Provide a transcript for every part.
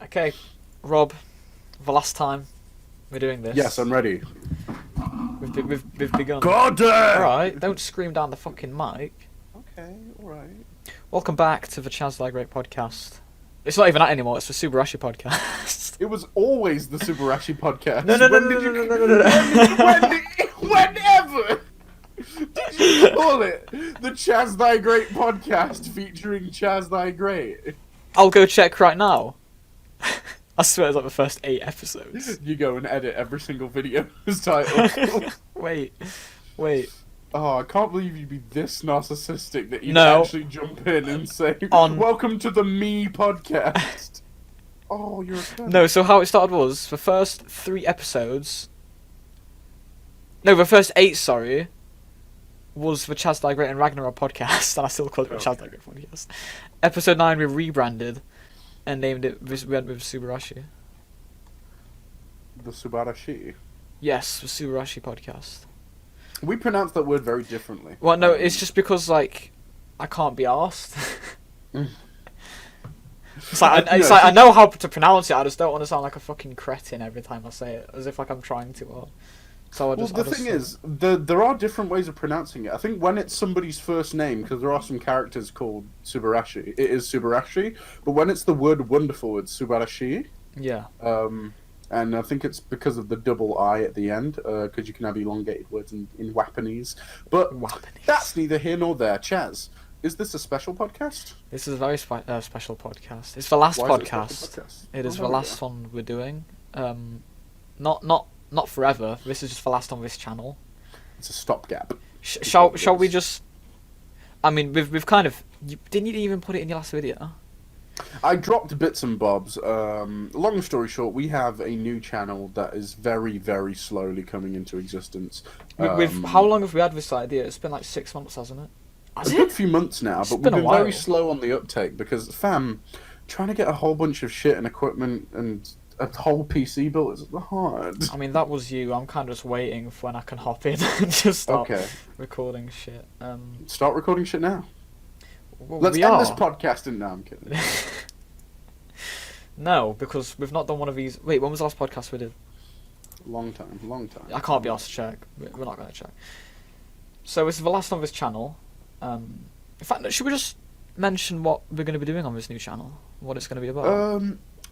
Okay, Rob, the last time we're doing this. Yes, I'm ready. We've begun. God! Alright, don't scream down the fucking mic. Okay, alright. Welcome back to the Chaz Like Great podcast. It's not even that anymore, it's the Subarashii podcast. It was always the Subarashii podcast. No. Whenever did you call it the Chaz Thy Great podcast featuring Chaz Thy Great? I'll go check right now. I swear it's like the first 8 episodes. You go and edit every single video's title. Wait. Oh, I can't believe you'd be this narcissistic that you'd No. actually jump in and say, On- "Welcome to the Me podcast." Oh, you're a cunt. No, so how it started was, the first 3 episodes... No, the first 8, sorry, was the Chaz Like Great and Ragnarok podcast, and I still call it the Chaz Like Great podcast. Episode 9 we rebranded, and named it, we went with Subarashii. The Subarashii. Yes, the Subarashii podcast. We pronounce that word very differently. Well, no, it's just because, like, I can't be arsed. It's like, I know how to pronounce it, I just don't want to sound like a fucking cretin every time I say it, as if like I'm trying to. So I just, the thing is, there are different ways of pronouncing it. I think when it's somebody's first name, because there are some characters called Subarashii, it is Subarashii, but when it's the word wonderful, it's Subarashii. Yeah. And I think it's because of the double I at the end, because you can have elongated words in Wapanese. But that's neither here nor there. Chaz, is this a special podcast? This is a very special podcast. It's the last Why is it a podcast. special podcast? It is Oh, the there we last go. one we're doing. Not forever. This is just the last on this channel. It's a stopgap. Shall we just? I mean, we've kind of. Didn't you even put it in your last video? I dropped bits and bobs. Long story short, we have a new channel that is very, very slowly coming into existence. How long have we had this idea? It's been like 6 months, hasn't it? It's a good few months now, It's but been we've a been very while. slow on the uptake because, fam, trying to get a whole bunch of shit and equipment and a whole PC built is hard. I mean, that was you. I'm kind of just waiting for when I can hop in and just start Okay, recording shit. start recording shit now. Well, Let's we end are. this podcast and no, I'm kidding. No, because we've not done one of these. Wait, when was the last podcast we did? Long time. I can't be asked to check. We're not going to check. So this is the last on this channel. In fact, should we just mention what we're going to be doing on this new channel? What it's going to be about?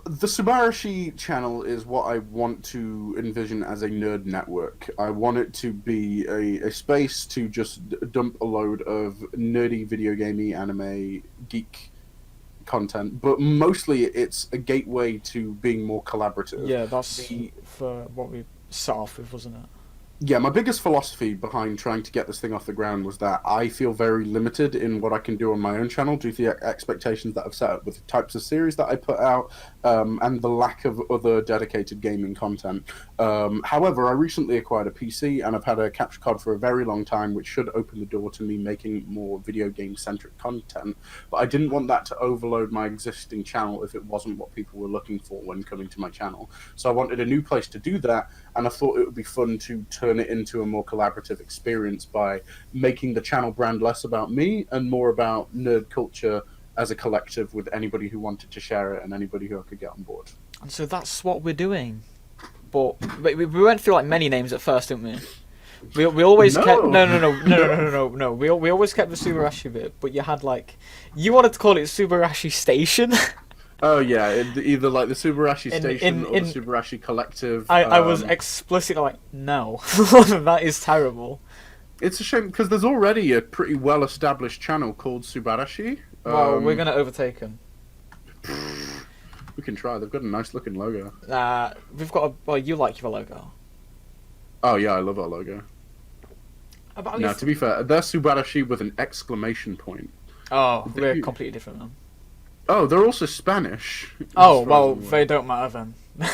The Subarashii channel is what I want to envision as a nerd network. I want it to be a space to just dump a load of nerdy video gamey anime geek content, but mostly it's a gateway to being more collaborative. Yeah, that's for what we set off with, wasn't it? Yeah, my biggest philosophy behind trying to get this thing off the ground was that I feel very limited in what I can do on my own channel due to the expectations that I've set up with the types of series that I put out, and the lack of other dedicated gaming content. However, I recently acquired a PC and I've had a capture card for a very long time, which should open the door to me making more video game-centric content. But I didn't want that to overload my existing channel if it wasn't what people were looking for when coming to my channel. So I wanted a new place to do that, and I thought it would be fun to turn it into a more collaborative experience by making the channel brand less about me and more about nerd culture as a collective with anybody who wanted to share it and anybody who I could get on board. And so that's what we're doing. But we went through like many names at first, didn't we? We always No. kept no. We always kept the Subarashii bit, but you had like you wanted to call it Subarashii Station. Oh yeah, either like the Subarashii Station or in- the Subarashii Collective. I was explicitly like, no, that is terrible. It's a shame because there's already a pretty well-established channel called Subarashii. Well, we're gonna overtake them. We can try. They've got a nice-looking logo. We've got a. Well, you like your logo. Oh yeah, I love our logo. About Now, to be fair, they're Subarashii with an exclamation point. Oh, we're They- completely different then. Oh, they're also Spanish. Oh as far well, as I'm they aware. don't matter then.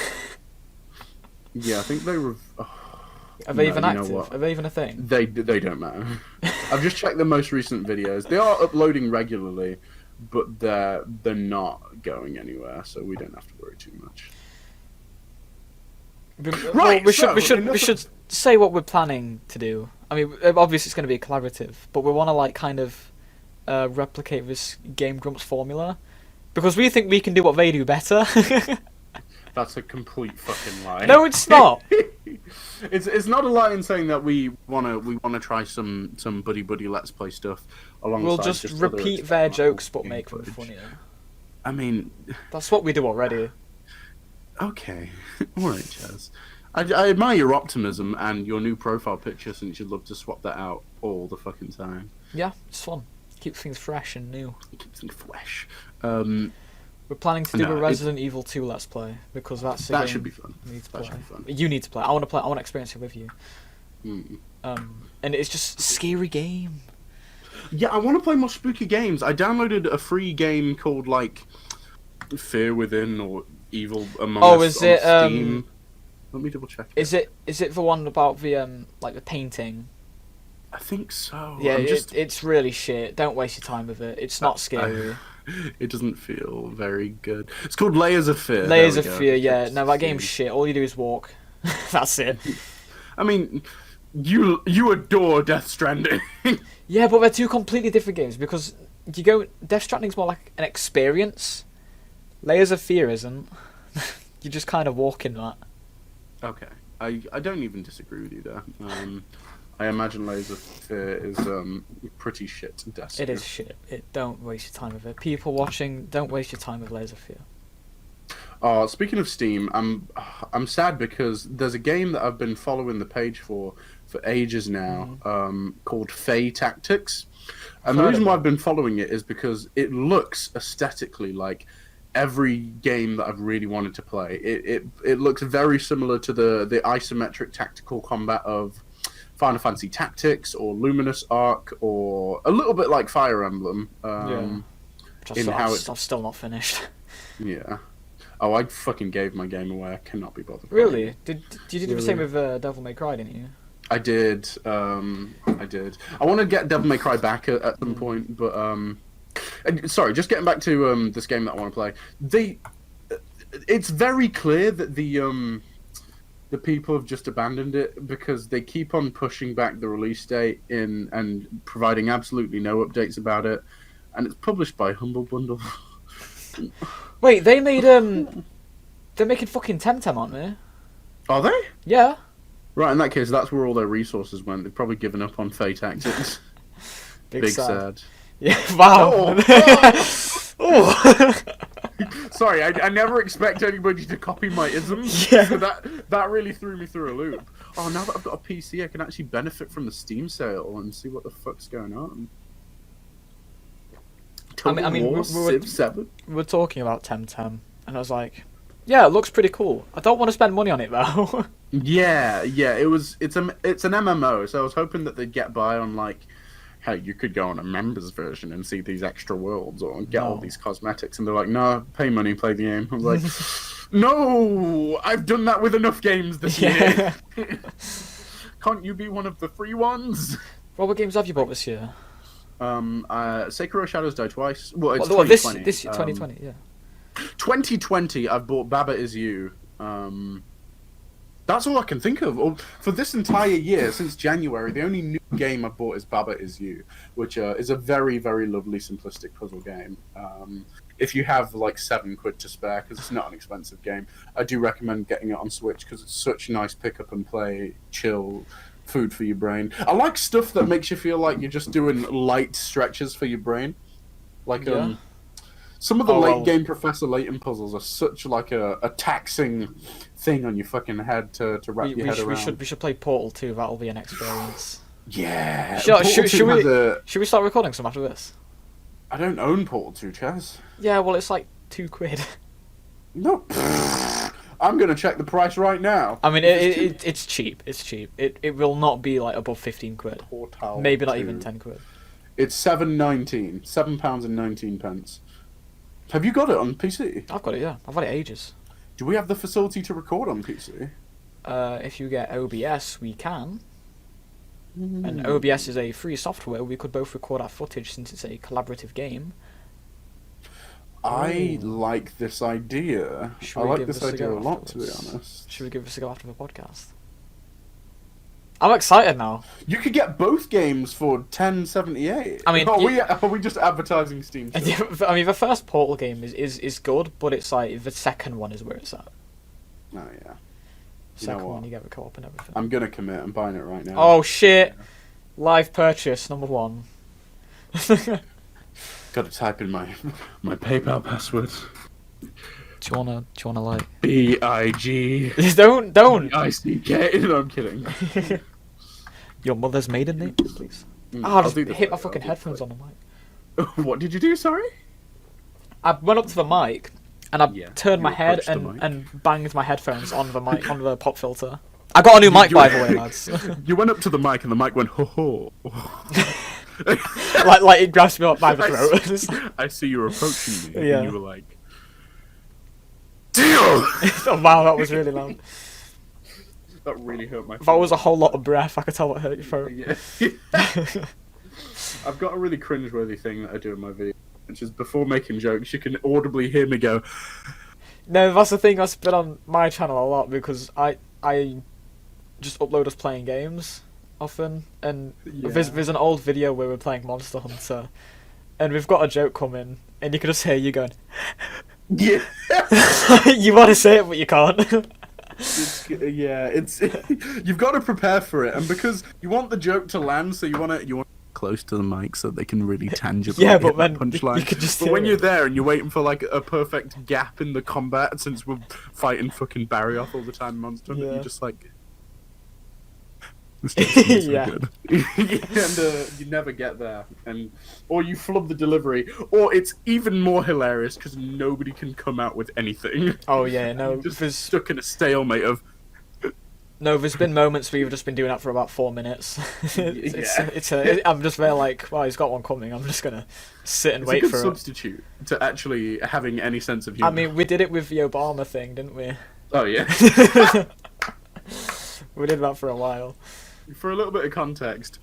Yeah, I think they were. Are they No, even you know active? what? Are they even a thing? They don't matter. I've just checked the most recent videos. They are uploading regularly, but they're not going anywhere, so we don't have to worry too much. Well, we so, should say what we're planning to do. I mean, obviously it's going to be collaborative, but we want to like kind of replicate this Game Grumps formula because we think we can do what they do better. That's a complete fucking lie. No, it's not. It's not a lie in saying that we wanna try some buddy let's play stuff alongside. We'll just repeat their jokes but make them funnier. I mean, that's what we do already. Okay, all right, Chaz. I admire your optimism and your new profile picture, since you'd love to swap that out all the fucking time. Yeah, it's fun. Keeps things fresh and new. It keeps things fresh. We're planning to do a Resident Evil 2 Let's Play, because that's a game should be fun. we need to play. That should be fun. You need to play. I want to play. I want to experience it with you. Mm. And it's just a scary game. Yeah, I want to play more spooky games. I downloaded a free game called like Fear Within or Evil Among Us. Oh, is it? Steam. Let me double check. Is it the one about the like the painting? I think so. Yeah, it's really shit. Don't waste your time with it. It's not scary. It doesn't feel very good. It's called Layers of Fear. Layers of Fear, yeah. No, that game's shit. All you do is walk. That's it. I mean, you adore Death Stranding. Yeah, but they're two completely different games, because Death Stranding's more like an experience. Layers of Fear isn't. You just kind of walk in that. Okay. I don't even disagree with you there. I imagine Layers of Fear is pretty shit. It is shit. Don't waste your time with it. People watching, don't waste your time with Layers of Fear. Speaking of Steam, I'm sad because there's a game that I've been following the page for ages now, called Fae Tactics. And the reason why I've been following it is because it looks aesthetically like every game that I've really wanted to play. It looks very similar to the isometric tactical combat of Final Fantasy Tactics or Luminous Arc, or a little bit like Fire Emblem. I've still not finished. Yeah. Oh, I fucking gave my game away. I cannot be bothered. Really? Did you do the same with Devil May Cry, didn't you? I did. I did. I want to get Devil May Cry back at some point, but sorry, just getting back to this game that I want to play. It's very clear that the people have just abandoned it because they keep on pushing back the release date and providing absolutely no updates about it, and it's published by Humble Bundle. Wait, they made they're making fucking Temtem, aren't they? Are they? Yeah. Right, in that case, that's where all their resources went. They've probably given up on Fae Tactics. Big sad. Yeah. Wow. Oh. Sorry, I never expect anybody to copy my isms. Yeah. So that really threw me through a loop. Oh, now that I've got a PC, I can actually benefit from the Steam sale and see what the fuck's going on. I mean, Civ 7? We were talking about Temtem, and I was like, yeah, it looks pretty cool. I don't want to spend money on it though. Yeah, it's an MMO, so I was hoping that they'd get by on like, hey, you could go on a members version and see these extra worlds or get all these cosmetics, and they're like, no, pay money, play the game. I was like, no, I've done that with enough games this year. Can't you be one of the free ones? What games have you bought this year? Sekiro Shadows Die Twice. Well, it's 2020. This 2020, yeah. 2020, I've bought Baba Is You. That's all I can think of. For this entire year, since January, the only new game I've bought is Baba Is You, which is a very, very lovely, simplistic puzzle game. If you have like £7 to spare, because it's not an expensive game, I do recommend getting it on Switch because it's such a nice pick up and play, chill, food for your brain. I like stuff that makes you feel like you're just doing light stretches for your brain. Like some of the late game Professor Layton puzzles are such like a taxing thing on your fucking head to wrap your head around. We should play Portal 2. That'll be an experience. Yeah. Should we start recording some after this? I don't own Portal 2, Chaz. Yeah, well, it's like £2. No. I'm gonna check the price right now. I mean, it's cheap. It's cheap. It will not be like above £15. Portal Maybe not 2. even £10. It's £7.19. Have you got it on PC? I've got it. Yeah, I've had it ages. Do we have the facility to record on PC? If you get OBS, we can. And OBS is a free software. We could both record our footage since it's a collaborative game. I like this idea. I like this idea a lot, to be honest. Should we give this a go after the podcast? I'm excited now. You could get both games for $10.78. I mean, are we just advertising Steam stuff? I mean, the first Portal game is good, but it's like the second one is where it's at. Oh yeah. Second what? one, you get the co-op and everything. I'm gonna commit. I'm buying it right now. Oh shit! Live purchase number 1. Got to type in my PayPal password. Do you wanna like BIG. Don't ICK. No, I'm kidding. Your mother's maiden name, please. I'll just do this hit my later, fucking I'll do headphones this on the mic. later. What did you do? Sorry. I went up to the mic and I Yeah, turned my you head approached the mic. and banged my headphones on the mic on the pop filter. I got a new mic, by the way, lads. You went up to the mic and the mic went ho ho. like it grabs me up by the throat. I see you were approaching me, Yeah. and you were like, "Deal." Oh, wow, that was really loud. That really hurt my. That was a whole lot of breath. I could tell what hurt your throat. Yeah. I've got a really cringeworthy thing that I do in my video, which is before making jokes, you can audibly hear me go. No, that's the thing that's been on my channel a lot because I just upload us playing games often, and there's an old video where we're playing Monster Hunter, and we've got a joke coming, and you can just hear you going, Yeah. you want to say it but you can't. It's you've got to prepare for it, and because you want the joke to land, so you want close to the mic so they can really tangibly Yeah, but hit that then punchline. you could just But hear when you're it. there and you're waiting for like a perfect gap in the combat, since we're fighting fucking Barry off all the time, in Monster Hunter, Yeah. you're just like. This joke's gonna be so Yeah. good. And you never get there, or you flub the delivery, or it's even more hilarious because nobody can come out with anything. Oh yeah, no, You're just there's stuck in a stalemate of. there's been moments where you've just been doing that for about 4 minutes. I'm just there like, well, he's got one coming. I'm just gonna sit and It's wait a good for it. substitute to actually having any sense of humor. I mean, we did it with the Obama thing, didn't we? Oh yeah. We did that for a while. For a little bit of context,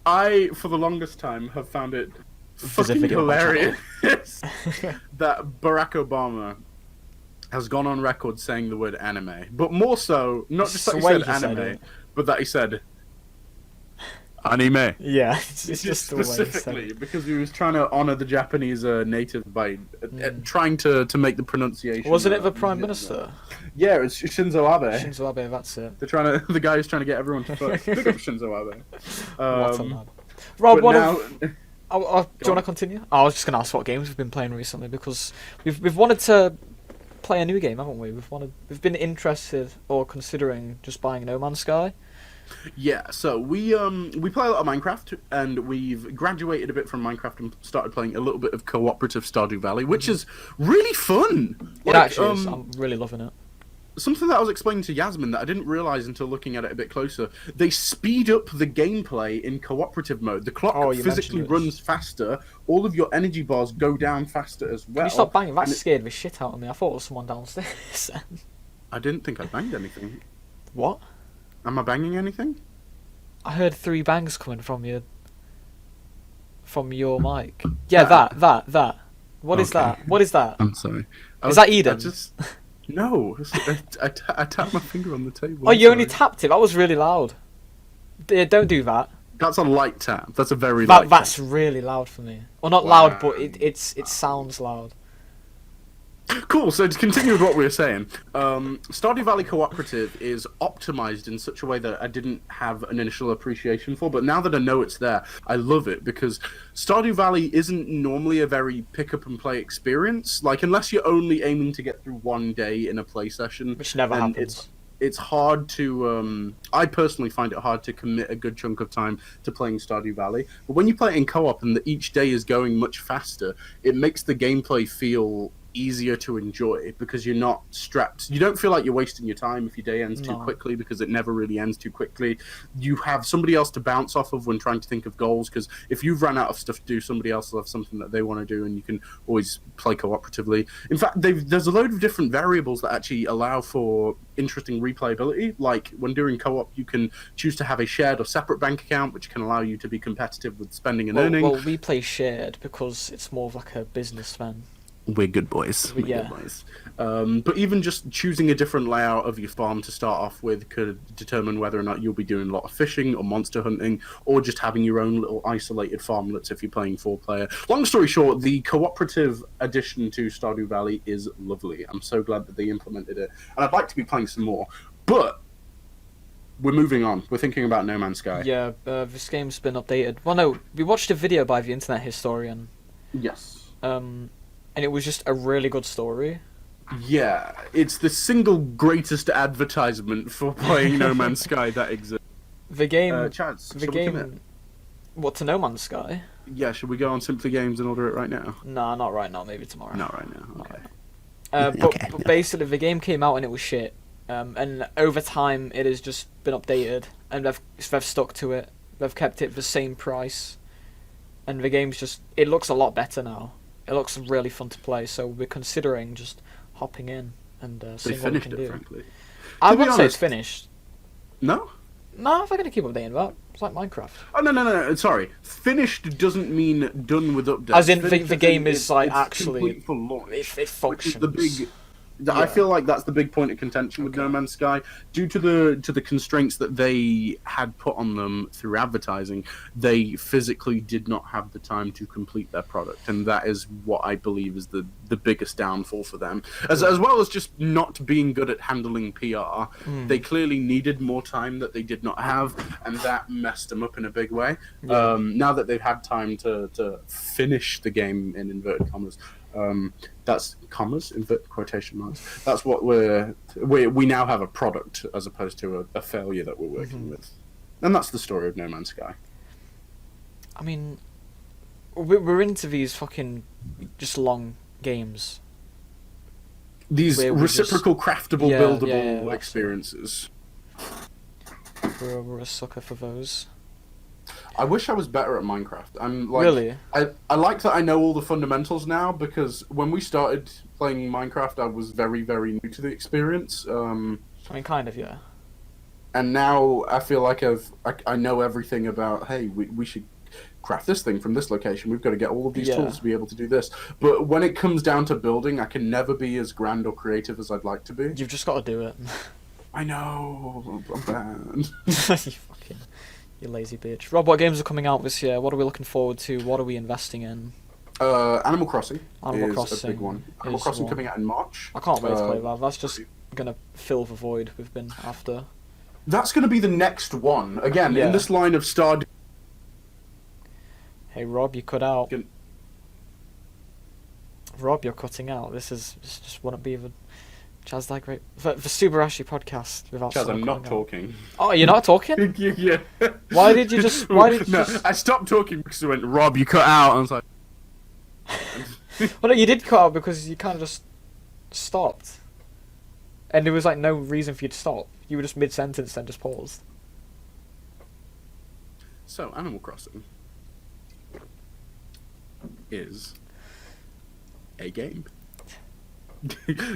I, for the longest time, have found it There's a fucking video on my hilarious that Barack Obama has gone on record saying the word anime, but more so, not just that he the way said he said anime, it. but that he said anime. Yeah, it's just the way he said Specifically, it. because he was trying to honor the Japanese native by trying to make the pronunciation. Wasn't it the Prime Minister? Yeah, it's Shinzo Abe. Shinzo Abe, that's it. They're trying to. The guy who's trying to get everyone to fuck. Big up Shinzo Abe. What a lad. Rob, But what now, do you want to continue? I was just going to ask what games we've been playing recently because we've wanted to play a new game, haven't we? We've been interested or considering just buying No Man's Sky. yeah, so we play a lot of Minecraft, and we've graduated a bit from Minecraft and started playing a little bit of cooperative Stardew Valley, which is really fun. It actually is. I'm really loving it. Something that I was explaining to Yasmin that I didn't realize until looking at it a bit closer. They speed up the gameplay in cooperative mode. The clock Oh, you physically mentioned this. runs faster. All of your energy bars go down faster as well. Can you stop banging? That and it- scared the shit out of me. I thought it was someone downstairs. I didn't think I banged anything. What? Am I banging anything? I heard 3 bangs coming from your mic. Yeah, that. What is Okay. that? What is that? I'm sorry. Is that Eden? No. I tapped my finger on the table. Oh, you only sorry. tapped it. That was really loud. Don't do that. That's a light tap. That's a very light That's tap. really loud for me. Well, not loud, but Wow. it sounds loud. Cool, so to continue with what we were saying, Stardew Valley Cooperative is optimized in such a way that I didn't have an initial appreciation for, but now that I know it's there, I love it, because Stardew Valley isn't normally a very pick-up-and-play experience. Like, unless you're only aiming to get through one day in a play session, Which never then happens. it's hard to I personally find it hard to commit a good chunk of time to playing Stardew Valley, but when you play it in co-op and each day is going much faster, it makes the gameplay feel easier to enjoy, because you're not strapped. You don't feel like you're wasting your time if your day ends too No. quickly, because it never really ends too quickly. You have somebody else to bounce off of when trying to think of goals, because if you've run out of stuff to do, somebody else will have something that they want to do, and you can always play cooperatively. In fact, there's a load of different variables that actually allow for interesting replayability. Like, when doing co-op, you can choose to have a shared or separate bank account, which can allow you to be competitive with spending and earning. Well, we play shared because it's more of like a businessman. We're good boys. We're Yeah. good boys. But even just choosing a different layout of your farm to start off with could determine whether or not you'll be doing a lot of fishing or monster hunting, or just having your own little isolated farmlets if you're playing 4-player. Long story short, the cooperative addition to Stardew Valley is lovely. I'm so glad that they implemented it, and I'd like to be playing some more. But we're moving on. We're thinking about No Man's Sky. Yeah, this game's been updated. Well, no, we watched a video by the Internet Historian. Yes. And it was just a really good story. Yeah, it's the single greatest advertisement for playing No Man's Sky that exists. The game, Chaz, the shall we commit? game. What, to No Man's Sky? Yeah, should we go on Simply Games and order it right now? Nah, not right now. Maybe tomorrow. Not right now. Okay. But basically, the game came out and it was shit. And over time, it has just been updated, and they've stuck to it. They've kept it the same price, and the game's it looks a lot better now. It looks really fun to play. So we're considering just hopping in and They seeing what we finished can it, do. frankly. I To be wouldn't say it's honest- finished. No? No, they're gonna keep updating that. It's like Minecraft. Oh, no. Sorry. Finished doesn't mean done with updates. As in, Finished the as game in is, like, it's actually- complete for launch. It Which is functions. the big. Yeah. I feel like that's the big point of contention with No Man's Sky, due to the constraints that they had put on them through advertising. They physically did not have the time to complete their product, and that is what I believe is the biggest downfall for them. As well as just not being good at handling PR, they clearly needed more time that they did not have, and that messed them up in a big way. Yeah. Now that they've had time to finish the game in inverted commas. That's commas, inverted quotation marks. That's what we now have a product as opposed to a failure that we're working with, and that's the story of No Man's Sky. I mean, we're into these fucking just long games. These Where we reciprocal, craftable, Yeah, buildable yeah, that's it. experiences. We're a sucker for those. I wish I was better at Minecraft. I'm like, Really? I like that I know all the fundamentals now, because when we started playing Minecraft, I was very, very new to the experience. I mean, kind of, yeah. And now I feel like I know everything about, hey, we should craft this thing from this location. We've got to get all of these Yeah. tools to be able to do this. But when it comes down to building, I can never be as grand or creative as I'd like to be. You've just got to do it. I know, I'm bad. You lazy bitch. Rob, what games are coming out this year? What are we looking forward to? What are we investing in? Animal Crossing Animal is Crossing a big one. Animal is Crossing one. coming out in March. I can't wait to play that. That's just gonna fill the void we've been after. That's going to be the next one. Again, Yeah. in this line of Stardew. Hey, Rob, you cut out. Can- Rob, you're cutting out. This just wouldn't be the Chaz that great. The Subarashii podcast without Chaz, someone I'm not cutting out. talking. Oh, you're not talking? Yeah. Why did you just? Why did you No, just? I stopped talking because it went, Rob, you cut out. And I was like, Well, no, you did cut out because you kind of just stopped, and there was like no reason for you to stop. You were just mid sentence and just paused. so Animal Crossing is a game.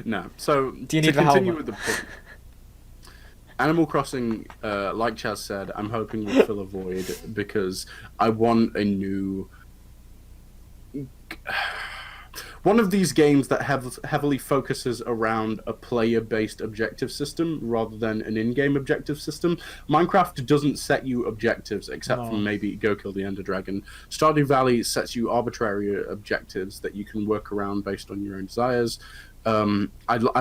No, so Do you to need the continue helmet? with the point, Animal Crossing, like Chaz said, I'm hoping will fill a void because I want a new. One of these games that heavily focuses around a player-based objective system rather than an in-game objective system. Minecraft doesn't set you objectives except for maybe go kill the Ender Dragon. Stardew Valley sets you arbitrary objectives that you can work around based on your own desires. I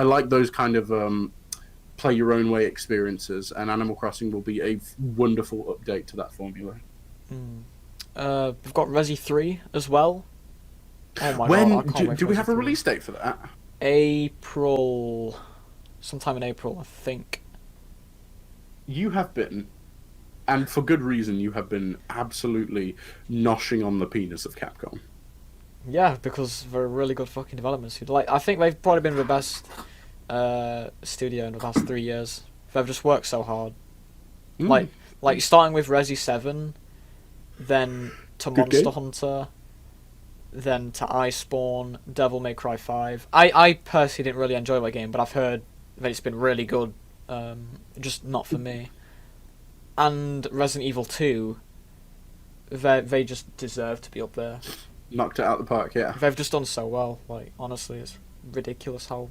like those kind of play your own way experiences, and Animal Crossing will be a wonderful update to that formula. We've got Resi 3 as well. Oh my When god! I can't wait do for we Resi have a 3. release date for that? April, sometime in April, I think. You have been, and for good reason, you have been absolutely noshing on the penis of Capcom. Yeah, because they're a really good fucking development studio. Like, I think they've probably been the best studio in the past 3 years. They've just worked so hard. Like starting with Resi 7, then to Good Monster game. Hunter, then to Iceborne, Devil May Cry 5. I personally didn't really enjoy that game, but I've heard that it's been really good. Just not for me. And Resident Evil 2, they just deserve to be up there. knocked it out the park. Yeah. They've just done so well. Like, honestly, it's ridiculous how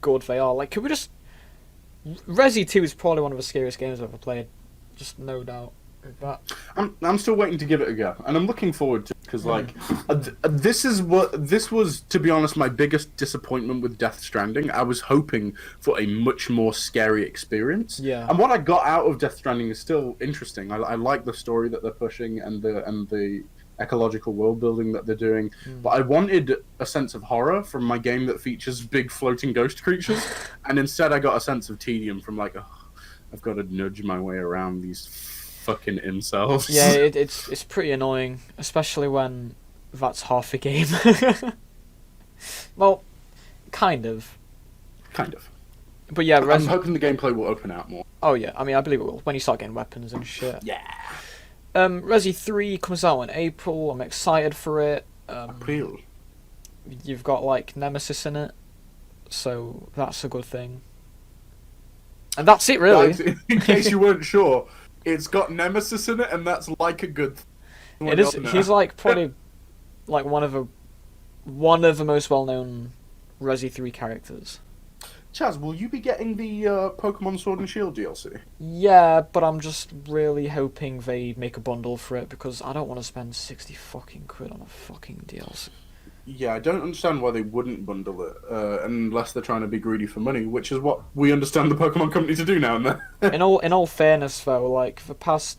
good they are. Like, could we just... Resi 2 is probably one of the scariest games I've ever played. Just no doubt. That. I'm still waiting to give it a go, and I'm looking forward to it because this was, to be honest, my biggest disappointment with Death Stranding. I was hoping for a much more scary experience. Yeah. And what I got out of Death Stranding is still interesting. I like the story that they're pushing and the ecological world building that they're doing, but I wanted a sense of horror from my game that features big floating ghost creatures, and instead I got a sense of tedium from like, oh, I've got to nudge my way around these fucking incels. Yeah, it's pretty annoying, especially when that's half the game. Well, kind of. Kind of. But yeah, I'm hoping the gameplay will open out more. Oh yeah, I mean, I believe it will when you start getting weapons and shit. Yeah. Resi 3 comes out in April. I'm excited for it. April. You've got like Nemesis in it, so that's a good thing. And that's it, really. Guys, in case you weren't sure, it's got Nemesis in it, and that's like a good thing. It is. He's like probably like one of the most well-known Resi 3 characters. Chaz, will you be getting the Pokemon Sword and Shield DLC? Yeah, but I'm just really hoping they make a bundle for it because I don't want to spend 60 fucking quid on a fucking DLC. Yeah, I don't understand why they wouldn't bundle it unless they're trying to be greedy for money, which is what we understand the Pokemon company to do now and then. in all fairness, though, like the past,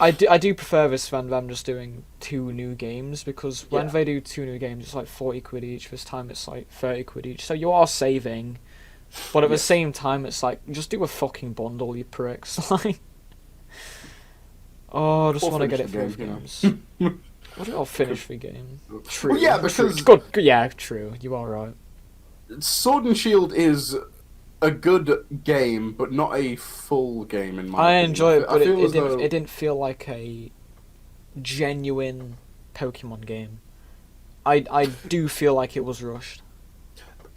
I do prefer this than them just doing 2 new games because when they do 2 new games, it's like 40 quid each. This time it's like 30 quid each. So you are saving, but at the same time, it's like just do a fucking bundle, you pricks. Like, oh, I just want to get it for the games. What do I finish the game? True. Well, yeah, because good. Yeah, true. You are right. Sword and Shield is a good game, but not a full game in my opinion. Enjoy it, but it didn't feel like a genuine Pokemon game. I do feel like it was rushed.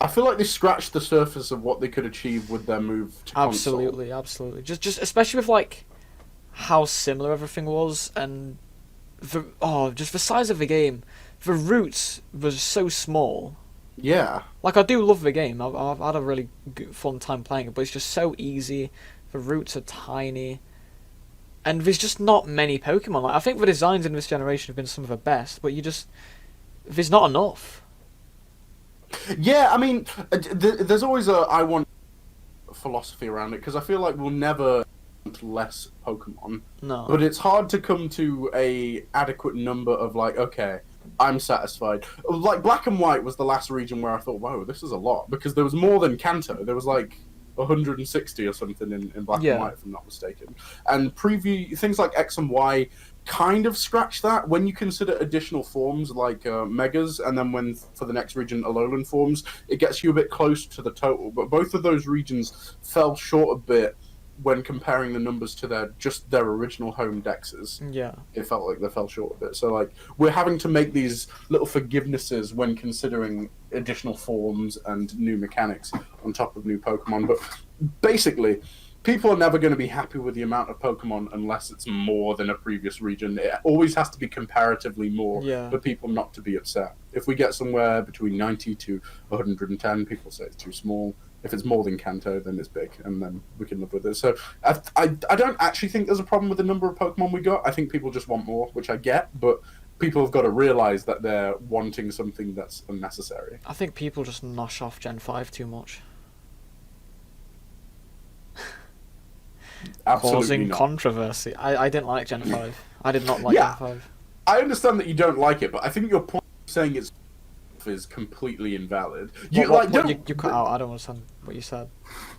I feel like they scratched the surface of what they could achieve with their move to console. Absolutely. Just especially with like how similar everything was and just the size of the game. The routes was so small. Yeah. Like, I do love the game. I've had a really good, fun time playing it, but it's just so easy. The routes are tiny. And there's just not many Pokemon. Like, I think the designs in this generation have been some of the best, but there's not enough. Yeah, I mean, there's always I want philosophy around it, because I feel like we'll never want less Pokemon. No. But it's hard to come to a adequate number of, like, okay, I'm satisfied. Like, Black and White was the last region where I thought, whoa, this is a lot, because there was more than Kanto. There was, like, 160 or something in Black and White, if I'm not mistaken. And things like X and Y kind of scratch that when you consider additional forms like Megas, and then for the next region, Alolan forms, it gets you a bit close to the total. But both of those regions fell short a bit when comparing the numbers to their original home dexes. Yeah. It felt like they fell short a bit. So, like, we're having to make these little forgivenesses when considering additional forms and new mechanics on top of new Pokemon. But basically, people are never going to be happy with the amount of Pokemon unless it's more than a previous region. It always has to be comparatively more for people not to be upset. If we get somewhere between 90 to 110, people say it's too small. If it's more than Kanto, then it's big, and then we can live with it. So I don't actually think there's a problem with the number of Pokemon we got. I think people just want more, which I get, but people have got to realise that they're wanting something that's unnecessary. I think people just nosh off Gen 5 too much. Absolutely causing not. Controversy. I didn't like Gen 5. I did not like Gen 5. I understand that you don't like it, but I think your point of saying it's is completely invalid. You cut out. I don't understand what you said.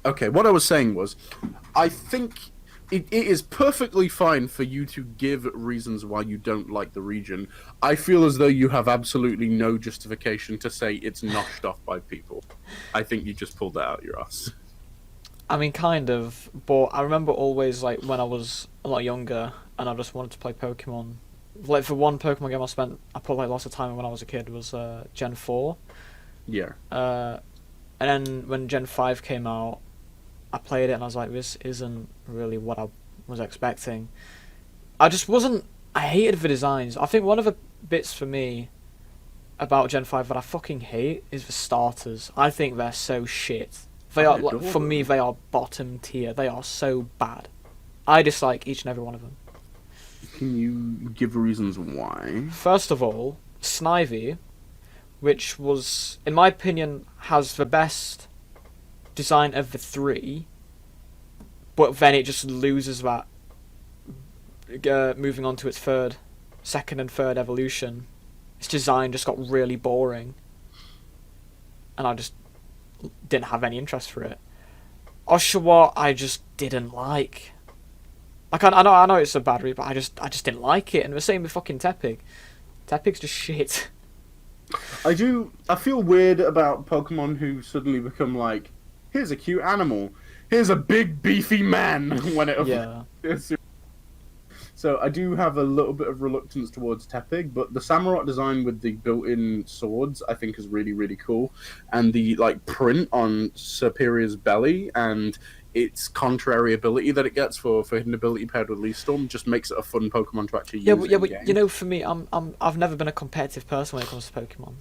Okay, what I was saying was, I think it is perfectly fine for you to give reasons why you don't like the region. I feel as though you have absolutely no justification to say it's noshed off by people. I think you just pulled that out your ass. I mean, kind of, but I remember always, like, when I was a lot younger and I just wanted to play Pokemon. Like, the one Pokemon game I put like lots of time in when I was a kid was Gen 4. Yeah. And then when Gen 5 came out, I played it and I was like, this isn't really what I was expecting. I just wasn't... I hated the designs. I think one of the bits for me about Gen 5 that I fucking hate is the starters. I think they're so shit. They are, like, for me, they are bottom tier. They are so bad. I dislike each and every one of them. Can you give reasons why? First of all, Snivy, which was, in my opinion, has the best design of the three, but then it just loses that moving on to its second and third evolution. Its design just got really boring, and I just didn't have any interest for it. Oshawott, I just didn't like. Like, I know it's a bad read, but I just didn't like it. And the same with fucking Tepig. Tepig's just shit. I feel weird about Pokemon who suddenly become like, here's a cute animal, here's a big beefy man when it. Yeah. So I do have a little bit of reluctance towards Tepig, but the Samurott design with the built-in swords I think is really, really cool, and the like print on Superior's belly and its contrary ability that it gets for hidden ability paired with Leaf Storm just makes it a fun Pokemon to actually use. But you know, for me, I've never been a competitive person when it comes to Pokemon.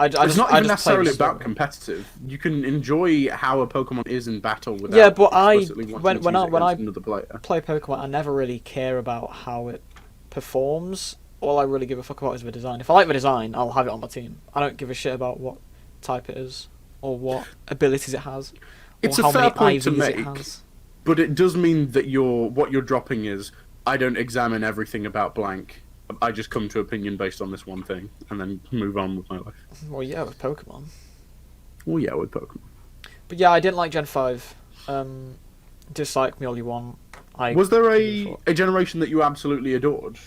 It's not even necessarily about competitive. You can enjoy how a Pokemon is in battle without. Yeah, but when I another player. play Pokemon, I never really care about how it performs. All I really give a fuck about is the design. If I like the design, I'll have it on my team. I don't give a shit about what type it is or what abilities it has. It's or a how fair many point to IVs make, it has. but it does mean that what you're dropping is I don't examine everything about blank. I just come to opinion based on this one thing, and then move on with my life. Well, yeah, with Pokemon. Well, yeah, with Pokemon. But yeah, I didn't like Gen 5. Dislike me all you want. Was there a generation that you absolutely adored?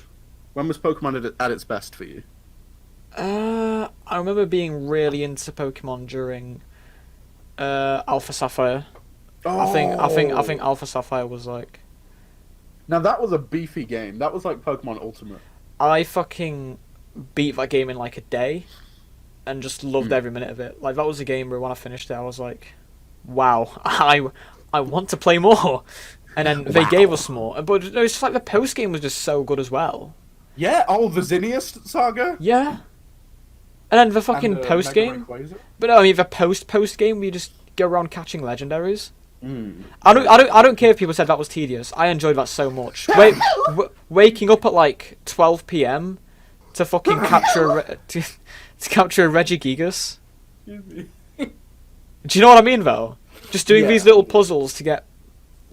When was Pokemon at its best for you? I remember being really into Pokemon during Alpha Sapphire. Oh. I think Alpha Sapphire was like. Now that was a beefy game. That was like Pokemon Ultimate. I fucking beat that game in like a day, and just loved every minute of it. Like, that was a game where when I finished it, I was like, "Wow, I want to play more." And then they gave us more, but it's just like the post game was just so good as well. Yeah, the Zinnias saga. Yeah, and then the fucking post game. But no, I mean the post game, we just go around catching legendaries. I don't care if people said that was tedious. I enjoyed that so much. Waking up at like 12 p.m. to fucking capture to capture a Regigigas. Do you know what I mean though? Just doing these little puzzles to get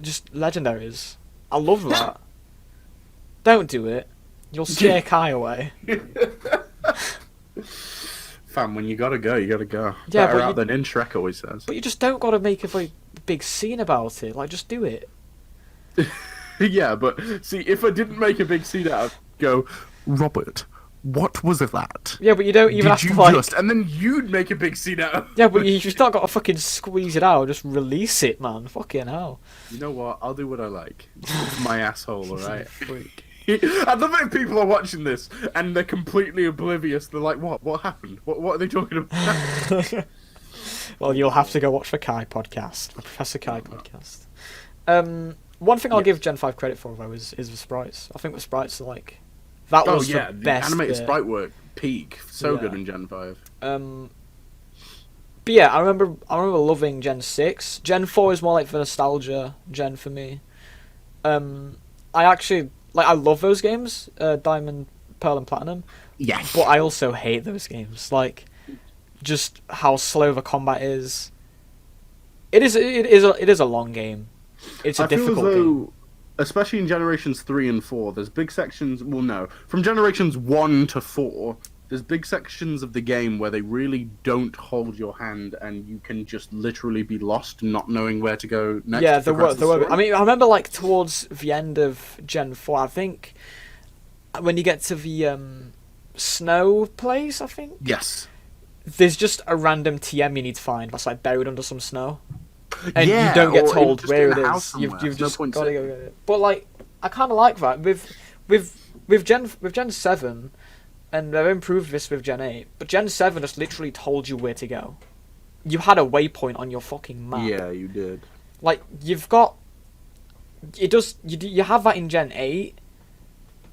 just legendaries. I love that. Don't do it. You'll scare Kai away. Fam, when you gotta go, you gotta go. Yeah, better out than in, Shrek always says. But you just don't gotta make a very big scene about it. Like, just do it. Yeah, but see, if I didn't make a big scene out of it, go, Robert, what was that? Yeah, but you don't even have to, like... And then you'd make a big scene out of it. Yeah, but you just not gotta fucking squeeze it out. Just release it, man. Fucking hell. You know what? I'll do what I like. It's my asshole, alright? Freak. I love it if people are watching this and they're completely oblivious. They're like, what? What happened? What are they talking about? Well, you'll have to go watch the Kai podcast, the Professor Kai podcast. One thing I'll give Gen 5 credit for, though, is the sprites. I think the sprites are like... That was the best animated bit. sprite work, peak. So good in Gen 5. But yeah, I remember loving Gen 6. Gen 4 is more like the nostalgia gen for me. I actually... Like, I love those games, Diamond, Pearl, and Platinum. Yes. But I also hate those games. Like, just how slow the combat is. It is a long game. It's a difficult game. Especially in generations 3 and 4, there's big sections. Well, no, from generations 1 to 4, there's big sections of the game where they really don't hold your hand, and you can just literally be lost, not knowing where to go next. Yeah, there were. I mean, I remember like towards the end of Gen 4, I think, when you get to the snow place, I think. Yes. There's just a random TM you need to find that's like buried under some snow, and you don't get told where it is. You've just got to go get it. But like, I kind of like that with Gen 7. And they've improved this with Gen 8. But Gen 7 just literally told you where to go. You had a waypoint on your fucking map. Yeah, you did. Like, you've got... You have that in Gen 8.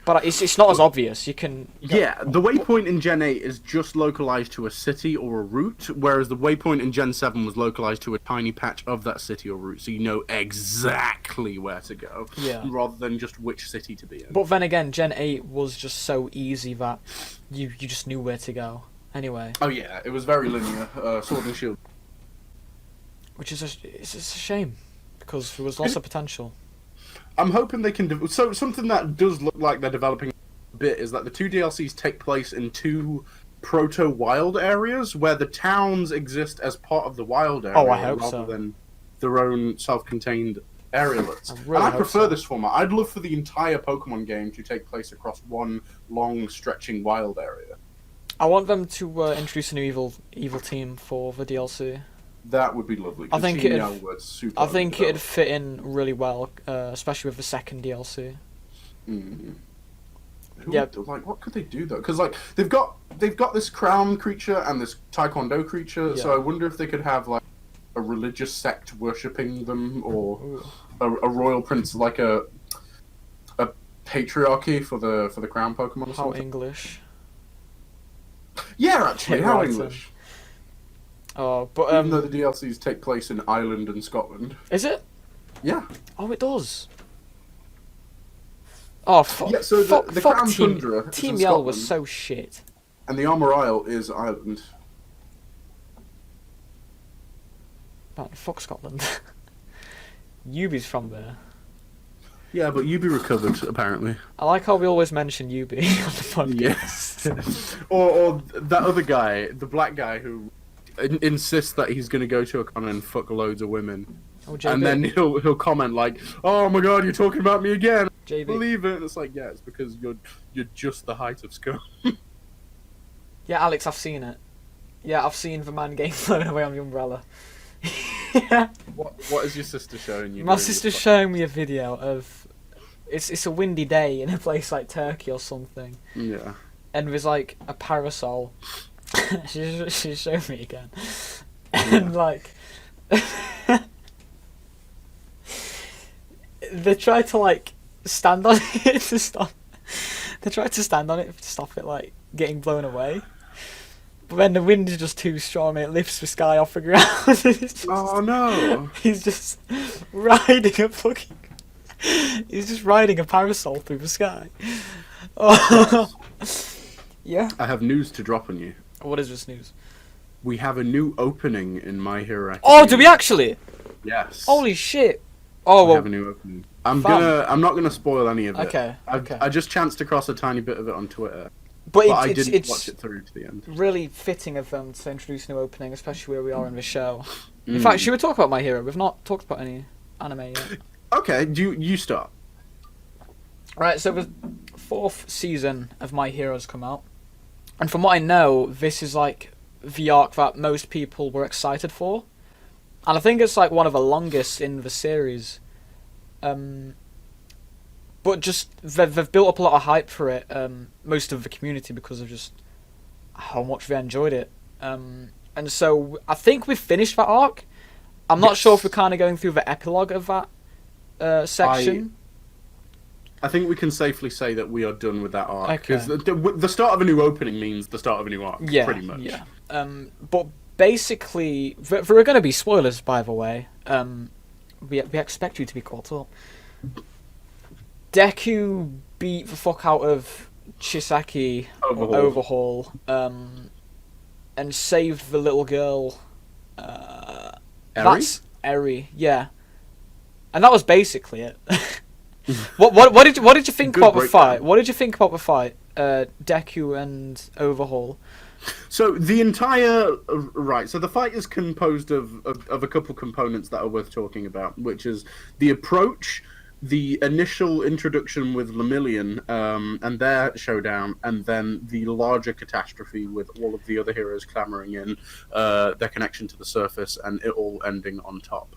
But it's not as obvious. You can... Yeah, the waypoint in Gen 8 is just localized to a city or a route, whereas the waypoint in Gen 7 was localized to a tiny patch of that city or route, so you know exactly where to go, rather than just which city to be in. But then again, Gen 8 was just so easy that you just knew where to go. Anyway. Oh yeah, it was very linear, Sword and Shield. Which is it's a shame, because there was lots of potential. I'm hoping they can... So something that does look like they're developing a bit is that the 2 DLCs take place in 2 proto-wild areas, where the towns exist as part of the wild area, I hope rather so. than their own self-contained arealets. Really and I prefer this format. I'd love for the entire Pokemon game to take place across one long, stretching wild area. I want them to introduce a new evil team for the DLC. That would be lovely. I think it'd fit in really well, especially with the second DLC. What could they do though? Because they've got this crown creature and this taekwondo creature. So I wonder if they could have like a religious sect worshipping them, or a royal prince, like a patriarchy for the crown Pokemon. Or How something. English? Yeah, actually, how English. Oh, but even though the DLCs take place in Ireland and Scotland. Is it? Yeah. Oh, it does. Oh, fuck. Yeah, so the Crown Tundra Team is in Yell Scotland, was so shit. and the Armor Isle is Ireland. Man, fuck Scotland. Yubi's from there. Yeah, but Yubi recovered, apparently. I like how we always mention Yubi on the podcast. Yes. or that other guy, the black guy who insists that he's going to go to a con and fuck loads of women. Oh, JB. And then he'll comment like, "Oh my god, you're talking about me again." JB. Believe it. And it's like, yeah, it's because you're just the height of scum. Yeah, Alex, I've seen it. Yeah, I've seen the man getting flown away on the umbrella. Yeah. What is your sister showing you? My sister's showing me a video of it's a windy day in a place like Turkey or something. Yeah. And there's like a parasol. she's showing me again. And like they try to like stand on it to stop. They try to stand on it to stop it like getting blown away. But then the wind is just too strong and it lifts the sky off the ground. Oh no! He's just riding a fucking... He's just riding a parasol through the sky. Oh. Yeah. I have news to drop on you. What is this news? We have a new opening in My Hero Academia. Oh, do we actually? Yes. Holy shit! Oh we well. have a new opening. I'm not gonna spoil any of it. Okay. I just chanced across a tiny bit of it on Twitter. But I didn't watch it through to the end. Really fitting of them to introduce a new opening, especially where we are in the show. In fact, should we talk about My Hero? We've not talked about any anime yet. Okay, you start. Right, so the 4th season of My Hero's come out. And from what I know, this is like the arc that most people were excited for. And I think it's like one of the longest in the series. But just they've built up a lot of hype for it, most of the community, because of just how much they enjoyed it. And so I think we've finished that arc. I'm not sure if we're kind of going through the epilogue of that section. I think we can safely say that we are done with that arc. Okay. Because the start of a new opening means the start of a new arc, pretty much. Yeah. But basically, there are going to be spoilers, by the way. We expect you to be caught up. Deku beat the fuck out of Chisaki Overhaul, and saved the little girl. Eri? That's Eri, yeah. And that was basically it. What did you think about the fight? What did you think about the fight? Deku and Overhaul. So the entire so the fight is composed of a couple components that are worth talking about, which is the approach, the initial introduction with Lemillion and their showdown, and then the larger catastrophe with all of the other heroes clamoring in their connection to the surface, and it all ending on top.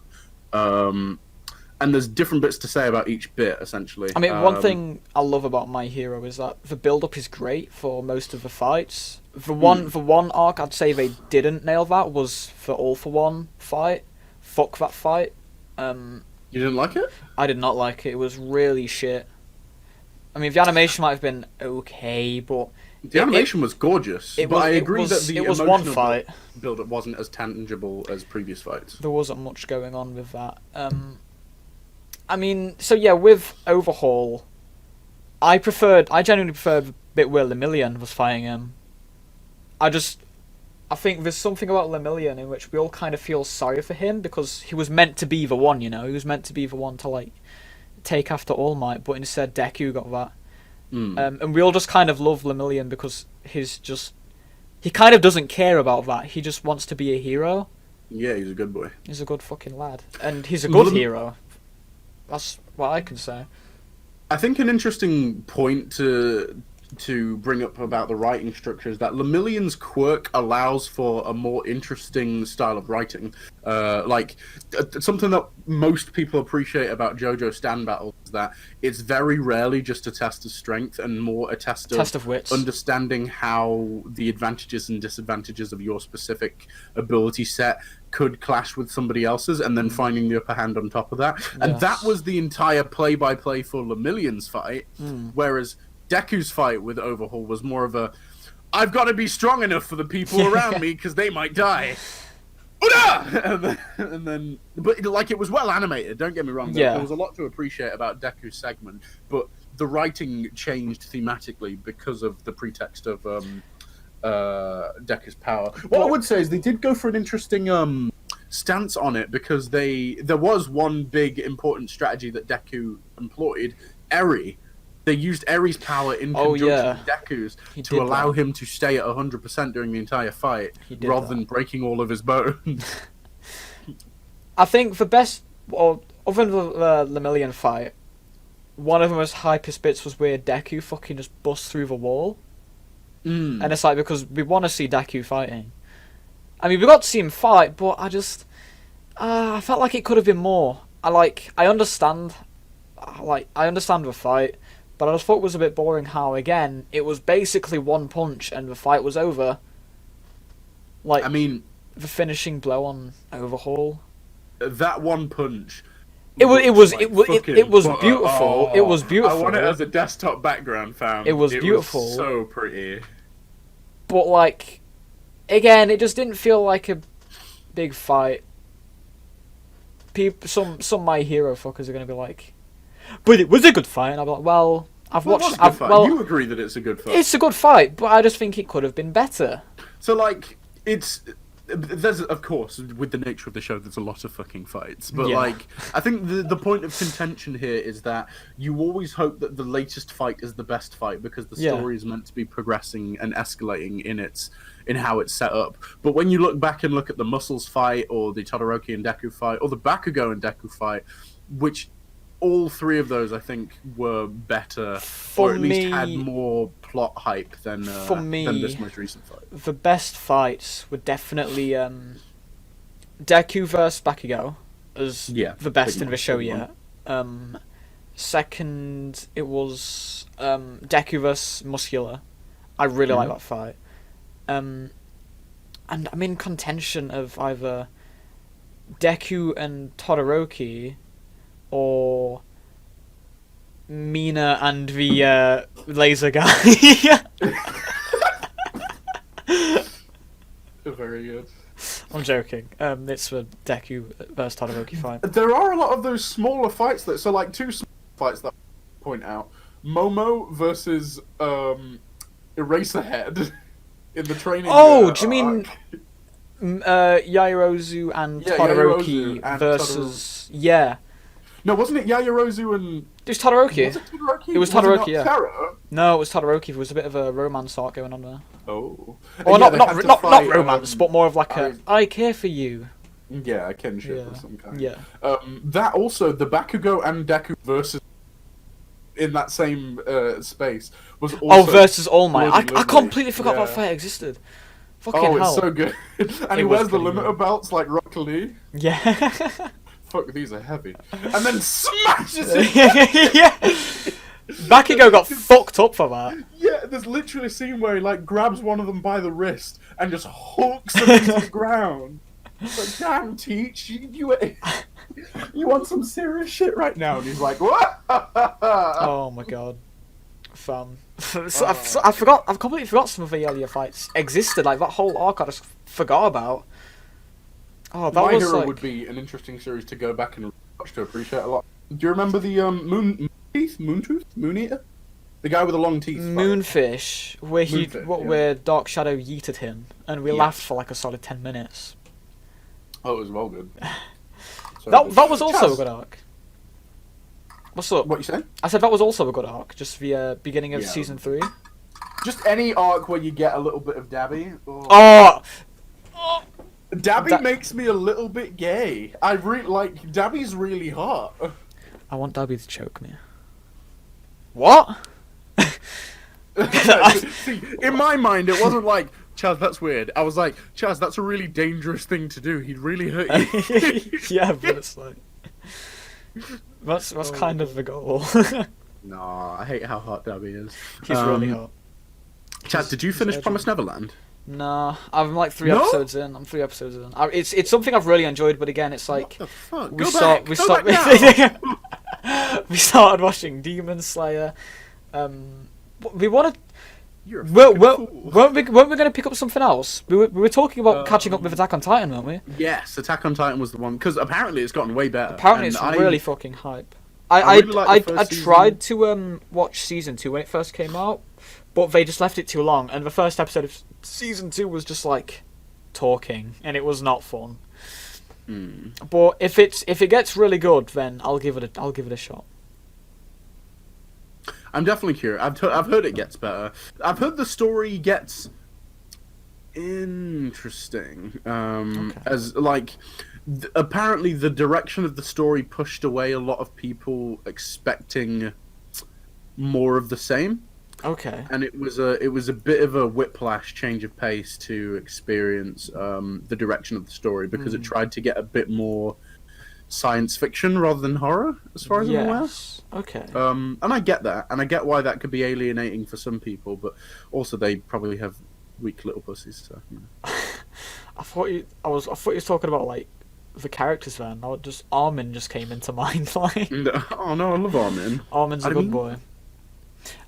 And there's different bits to say about each bit, essentially. I mean, one thing I love about My Hero is that the build-up is great for most of the fights. The one arc I'd say they didn't nail that was the All For One fight. Fuck that fight. You didn't like it? I did not like it. It was really shit. I mean, the animation might have been okay, but The animation was gorgeous, but I agree that the it was one emotional fight. build-up wasn't as tangible as previous fights. There wasn't much going on with that. I mean, so yeah, with Overhaul, I genuinely preferred the bit where Lemillion was fighting him. I think there's something about Lemillion in which we all kind of feel sorry for him because he was meant to be the one, you know? He was meant to be the one to, like, take after All Might, but instead Deku got that. And we all just kind of love Lemillion because he kind of doesn't care about that. He just wants to be a hero. Yeah, he's a good boy. He's a good fucking lad. And he's a good hero. That's what I can say. I think an interesting point to bring up about the writing structure is that Lemillion's quirk allows for a more interesting style of writing. Something that most people appreciate about JoJo Stand battles is that it's very rarely just a test of strength and more a test of wits, understanding how the advantages and disadvantages of your specific ability set could clash with somebody else's, and then finding the upper hand on top of that. And that was the entire play-by-play for Lemillion's fight, whereas Deku's fight with Overhaul was more of a, I've got to be strong enough for the people around me because they might die. And then, but like, it was well animated. Don't get me wrong. There was a lot to appreciate about Deku's segment, but the writing changed thematically because of the pretext of Deku's power. What I would say is they did go for an interesting stance on it because there was one big important strategy that Deku employed, Eri. They used Eri's power in conjunction with Deku's to allow him to stay at 100% during the entire fight, rather than breaking all of his bones. I think the best, other than the Lemillion fight, one of the most hypest bits was where Deku fucking just busts through the wall. And it's like, because we want to see Deku fighting. I mean, we got to see him fight, but I felt like it could have been more. I understand the fight, but I just thought it was a bit boring how, again, it was basically one punch and the fight was over. Like, I mean, the finishing blow on Overhaul. That one punch. It was beautiful. It was beautiful. I want it as a desktop background, fam. It was beautiful. Was so pretty. But, like, again, it just didn't feel like a big fight. Some My Hero fuckers are gonna be like, but it was a good fight, and I'll be like, well, you agree that it's a good fight. It's a good fight, but I just think it could have been better. So, like, there's, of course, with the nature of the show, there's a lot of fucking fights. But, like, I think the point of contention here is that you always hope that the latest fight is the best fight because the story is meant to be progressing and escalating in how it's set up. But when you look back and look at the Muscles fight, or the Todoroki and Deku fight, or the Bakugo and Deku fight, which all three of those, I think, were better, or at least had more plot hype than this most recent fight. The best fights were definitely Deku vs Bakugo as the best in the show yet. Second, it was Deku vs Muscular. I really like that fight. And I'm in contention of either Deku and Todoroki, or Mina and the laser guy. Very good. I'm joking. It's the Deku versus Todoroki fight. There are a lot of those smaller fights like two small fights that I point out. Momo versus Eraserhead in the training. Oh, do you mean Yaoyorozu and Todoroki versus No, wasn't it Yaoyorozu and... It was Todoroki. Was it Todoroki? It was Todoroki, yeah. Terra? No, it was Todoroki. There was a bit of a romance arc going on there. Oh. Or not romance, but more of like I care for you. Yeah, a kinship of some kind. Yeah. That also, the Bakugo and Deku versus... in that same space was also... versus All Might. I completely forgot that fight existed. Fucking hell. It's so good. And he wears the limiter belts like Rock Lee. Yeah. Fuck, these are heavy. And then smashes it. Yeah. Bakugo got fucked up for that. Yeah, there's literally a scene where he like grabs one of them by the wrist and just hulks them into the ground. It's like, damn, Teach, you want some serious shit right now? And he's like, what? Oh my god. fan. I've completely forgot some of the earlier fights existed. Like that whole arc, I just forgot about. Oh, that My was Hero like... would be an interesting series to go back and watch to appreciate a lot. Do you remember the Moon Eater? The guy with the long teeth. Moonfish, where Moonfish, where Dark Shadow yeeted him, and we laughed for like a solid 10 minutes. Oh, it was well good. So That was also Chaz, a good arc. What's up? What you saying? I said that was also a good arc, just the beginning of Yeah. season 3. Just any arc where you get a little bit of Dabby. Oh! Dabby makes me a little bit gay. I really like Dabby's really hot. I want Dabby to choke me. What? See, in my mind, it wasn't like, Chaz, that's weird. I was like, Chaz, that's a really dangerous thing to do. He'd really hurt you. Yeah, but it's like... That's kind of the goal. No, I hate how hot Dabby is. He's really hot. Chaz, did you finish edgy. Promised Neverland? Nah, I'm like 3 No? episodes in. I'm 3 episodes in. It's something I've really enjoyed, but again, it's like... What the fuck? We Go back now! we started watching Demon Slayer. We wanted... You're a Weren't fucking fool. we going to pick up something else? We were talking about catching up with Attack on Titan, weren't we? Yes, Attack on Titan was the one, because apparently it's gotten way better. Apparently and it's I- really fucking hype. I really liked the I first tried to watch season 2 when it first came out, but they just left it too long, and the first episode of season 2 was just like talking, and it was not fun. But if it gets really good, then I'll give it a shot. I'm definitely curious. I've heard it gets better. I've heard the story gets interesting. Okay. As like, apparently the direction of the story pushed away a lot of people expecting more of the same, Okay. and it was a bit of a whiplash change of pace to experience the direction of the story, because it tried to get a bit more science fiction rather than horror, as far as I'm aware. Yes. Okay. And I get that, and I get why that could be alienating for some people, but also they probably have weak little pussies. So, you know. I thought you was talking about like the characters then. Armin just came into mind. Like Oh no, I love Armin. Armin's a good boy.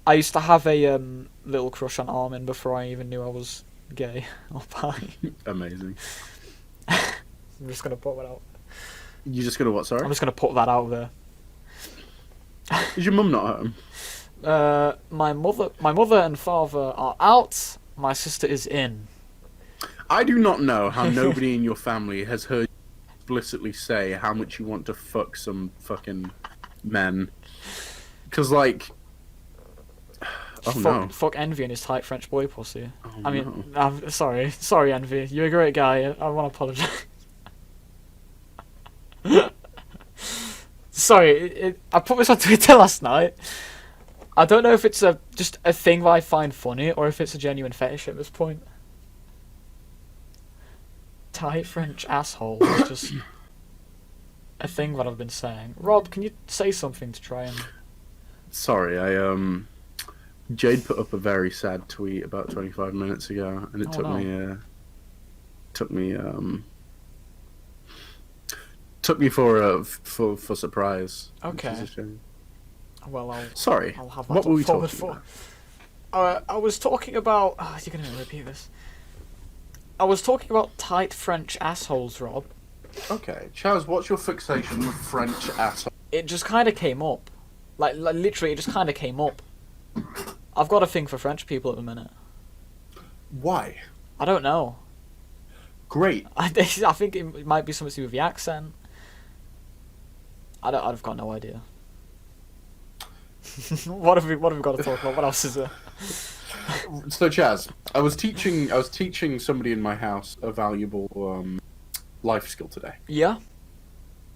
I used to have a little crush on Armin before I even knew I was gay or bi. Amazing. I'm just gonna put that out. You just gonna what? Sorry. I'm just gonna put that out there. Is your mum not home? My mother and father are out. My sister is in. I do not know how nobody in your family has heard you explicitly say how much you want to fuck some fucking men. Because like, Fuck Envy and his tight French boy pussy. Oh, I mean, I'm sorry, Envy. You're a great guy. I want to apologize. Sorry, I put this on Twitter last night. I don't know if it's just a thing that I find funny or if it's a genuine fetish at this point. Tight French asshole is just a thing that I've been saying. Rob, can you say something to try and... Sorry, Jade put up a very sad tweet about 25 minutes ago, and it took me for surprise. Okay. Which is a shame. Well, Sorry. I'll have that What were we forward talking for. I was talking about... Oh, you're going to repeat this. I was talking about tight French assholes, Rob. Okay, Chaz, what's your fixation with French asshole? It just kind of came up. Like literally, it just kind of came up. I've got a thing for French people at the minute. Why? I don't know. Great. I think it might be something to do with the accent. I've got no idea. What have we got to talk about? What else is there? So Chaz, I was teaching somebody in my house a valuable life skill today. Yeah.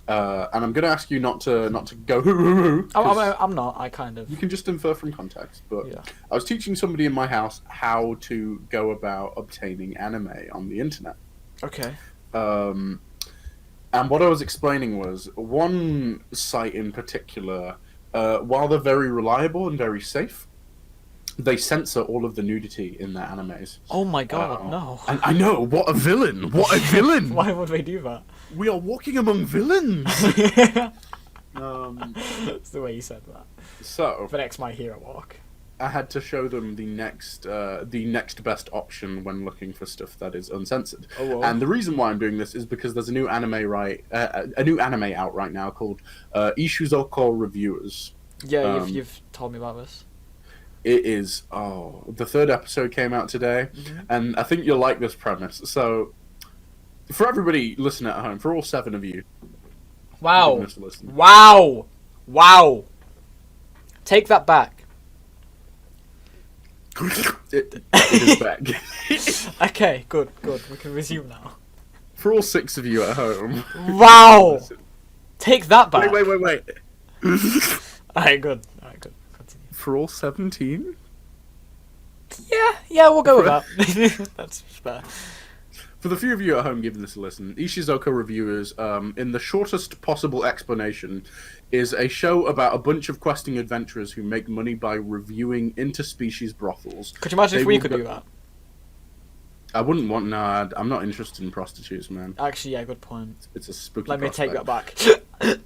And I'm going to ask you not to go hoo hoo hoo. I'm not. I kind of. You can just infer from context. But Yeah. I was teaching somebody in my house how to go about obtaining anime on the internet. Okay. And what I was explaining was one site in particular, while they're very reliable and very safe, they censor all of the nudity in their animes. Oh my god, no. And I know, what a villain! What a villain! Why would they do that? We are walking among villains! That's the way you said that. So, The next My Hero walk. I had to show them the next best option when looking for stuff that is uncensored. Oh, whoa. And the reason why I'm doing this is because there's a new anime out right now called Ishuzoko Reviewers. Yeah, you've told me about this. It is the third episode came out today, and I think you'll like this premise. So, for everybody listening at home, for all 7 of you, Wow. giving this a listen. Wow. Take that back. It is back. Okay, good. We can resume now. For all 6 of you at home. Wow. Take that back. Wait. Alright, good. Continue. For all 17? Yeah, we'll go with that. That's fair. For the few of you at home giving this a listen, Ishizoko Reviewers, in the shortest possible explanation, is a show about a bunch of questing adventurers who make money by reviewing interspecies brothels. Could you imagine if we could do that? I wouldn't want. No, I'm not interested in prostitutes, man. Actually, yeah, good point. It's a spooky. Let me take prospect. that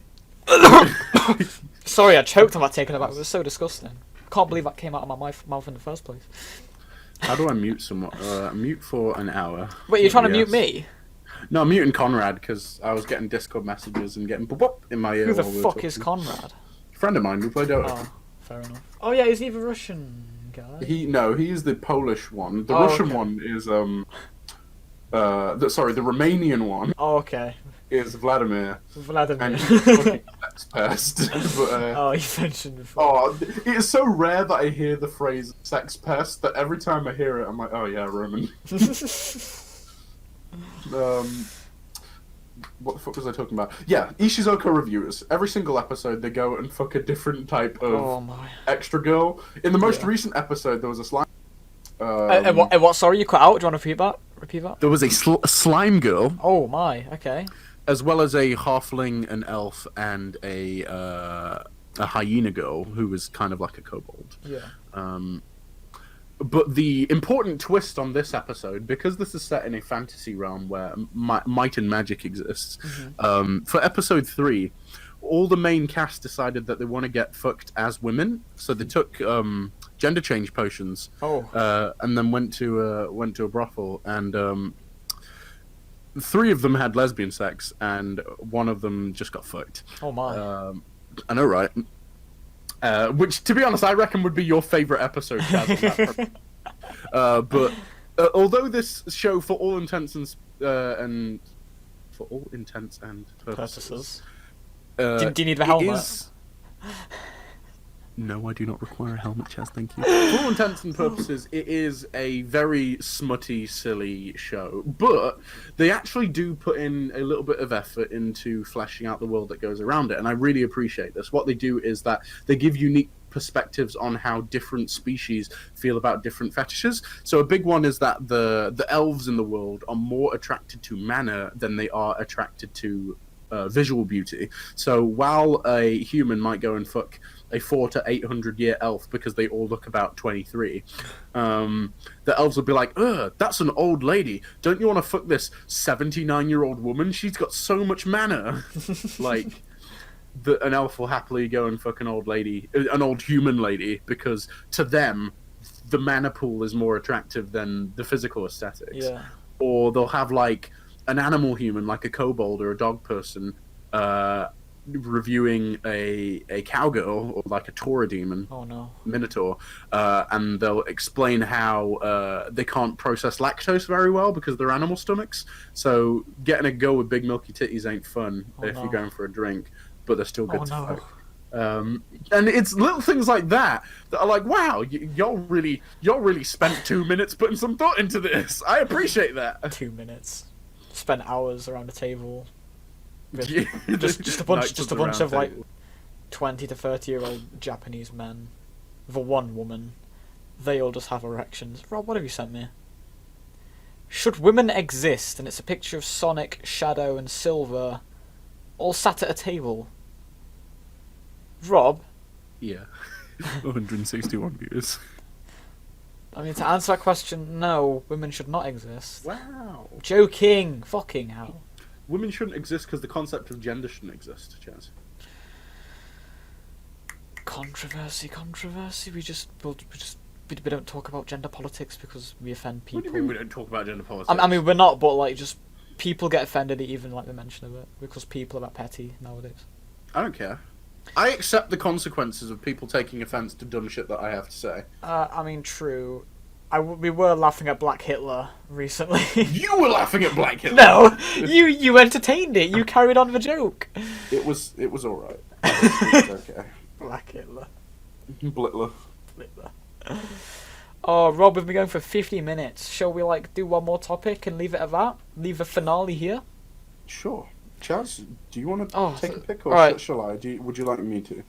back. Sorry, I choked on that taking it back. It was so disgusting. Can't believe that came out of my mouth in the first place. How do I mute someone? Mute for an hour. Wait, you're trying to mute me? No, I'm muting Conrad because I was getting Discord messages and getting boop in my ear. Who the while we were fuck talking. is Conrad? Friend of mine. We played Dota. Oh, fair enough. Oh yeah, he's either Russian guy. He's the Polish one. The Oh, Russian okay. one is the Romanian one Oh, okay. is Vladimir. Vladimir. And he's fucking sex pest. But, Oh, you mentioned before. oh, it is so rare that I hear the phrase sex pest that every time I hear it, I'm like, oh yeah, Roman. What the fuck was I talking about? Yeah, Ishizoko Reviewers. Every single episode, they go and fuck a different type of Oh my. extra girl. In the most Yeah. recent episode, there was a slime. What? Sorry, you cut out. Do you want to repeat that? There was a slime girl, Oh my. Okay. as well as a halfling, an elf, and a hyena girl who was kind of like a kobold. Yeah. But the important twist on this episode, because this is set in a fantasy realm where might and magic exists, for episode 3, all the main cast decided that they want to get fucked as women, so they took gender change potions, and then went to a brothel, and 3 of them had lesbian sex, and 1 of them just got fucked. Oh my. I know, right? Which, to be honest, I reckon would be your favourite episode, Chaz, but although this show, for all intents and purposes, Do you need the helmet? No, I do not require a helmet, Chaz, thank you. For all intents and purposes, it is a very smutty, silly show, but they actually do put in a little bit of effort into fleshing out the world that goes around it, and I really appreciate this. What they do is that they give unique perspectives on how different species feel about different fetishes. So a big one is that the elves in the world are more attracted to mana than they are attracted to visual beauty. So while a human might go and fuck a 400 to 800 year elf because they all look about 23, the elves will be like, ugh, that's an old lady. Don't you want to fuck this 79-year-old woman? She's got so much mana. Like, an elf will happily go and fuck an old human lady, because to them, the mana pool is more attractive than the physical aesthetics. Yeah. Or they'll have, like, an animal human, like a kobold or a dog person, reviewing a cowgirl, or like a Tora demon, Oh no. minotaur, and they'll explain how they can't process lactose very well because of their animal stomachs. So getting a girl with big milky titties ain't fun if no. you're going for a drink, but they're still good Oh to no. fuck. And it's little things like that that are like, wow, y'all really spent 2 minutes putting some thought into this. I appreciate that. 2 minutes. Spent hours around the table. With Yeah. just a bunch Knights just a the bunch Round of like Table. 20 to 30-year-old Japanese men. The one woman. They all just have erections. Rob, what have you sent me? Should women exist? And it's a picture of Sonic, Shadow, and Silver all sat at a table. Rob? Yeah. 161 views. I mean, to answer that question, no, women should not exist. Wow. Joking. Fucking hell. Women shouldn't exist because the concept of gender shouldn't exist, Chaz. Controversy. We don't talk about gender politics because we offend people. What do you mean we don't talk about gender politics? I mean, we're not, but like, just people get offended at even like the mention of it because people are that petty nowadays. I don't care. I accept the consequences of people taking offence to dumb shit that I have to say. I mean, true. We were laughing at Black Hitler recently. You were laughing at Black Hitler. No, you entertained it. You carried on the joke. It was all right. It was okay. Black Hitler. Blitler. Oh, Rob, we've been going for 50 minutes. Shall we like do one more topic and leave it at that? Leave the finale here. Sure. Chaz, do you want to take a pick, or right. shall I? Would you like me to?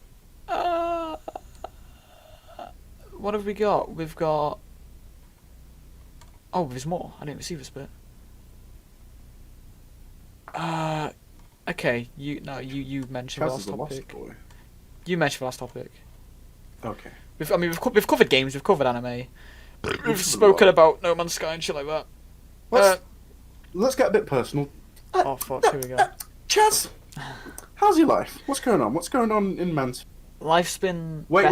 What have we got? We've got. Oh, there's more. I didn't receive this bit. Okay. You mentioned Chaz the last is a lost topic. boy. You mentioned the last topic. Okay. We've covered games. We've covered anime. We've spoken about No Man's Sky and shit like that. Let's get a bit personal. Oh fuck! Here we go. Chaz, how's your life? What's going on? What's going on in Mansfield? Life's been. Wait.